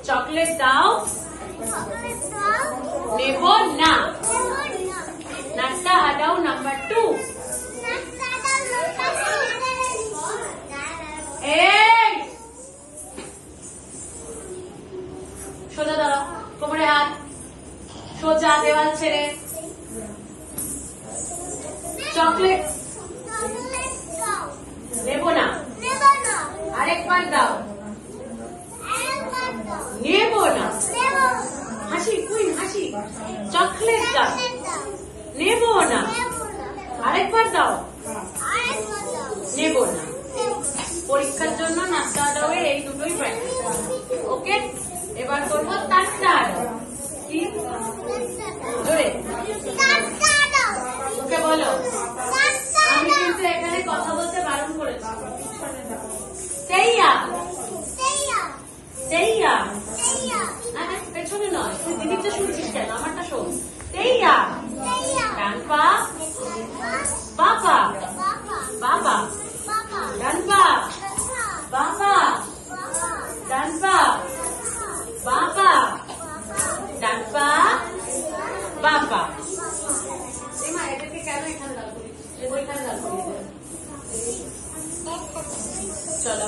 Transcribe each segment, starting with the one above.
Chocolate দাও, নেব না। নাটটা হাঁটাও নাম্বার 2। এই সোজা দাঁড়াও, কোমরে হাত, সোজা দেওয়াল ছেড়ে। চকলেট নেব না, আরেকবার দাও। নেব না, হাসি কুইন হাসি। চকলেট দাও, নেব না, আরেকবার দাও। নেব না। পরীক্ষার জন্য নাট্টা হাঁটাও এই দুটোই প্র্যাকটিস। ওকে, এবার করবো তাট্টা হাঁটাও। কি জোরে ওকে বলো। আমি কিন্তু এখানে কথা বলতে বারণ করেছি। সেইয়া সেইয়া, পেছনে নয়, তুই দিদিরটা শুনছিস কেন? আমারটা শোন। সেইয়া, ডান পা, বাবা বাবা, ডান পা, বাবা, ডান পা, বাবা, ডান পা, বাবা। এমা এদেরকে কেন এখানে দাঁড় করিয়ে দিচ্ছিস? ওইখানে দাঁড় করিয়ে দে। চলো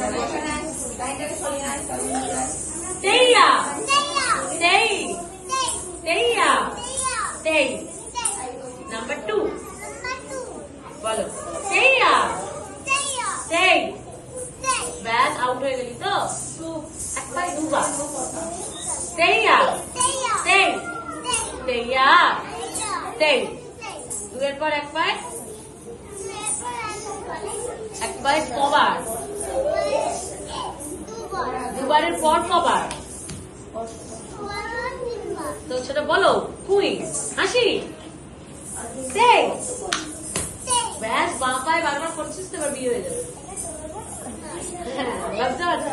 সেইয়া, সেই সেইয়া, সেই। নাম্বার 2 বলো। সেইয়া, সেই। ব্যাস আউট হয়ে গেলি তো। একবার দুবার। সেইয়া, সেই সেইয়া, সেই। দুয়ের পর একবার, একবার কবার, দুবারের পর কবার? তো সেটা বলো। কুইন হাসি, সেই। ব্যাস বাঁ পায়ে বারবার করছিস তো, এবার বিয়ে হয়ে যাবে। লজ্জা আছে।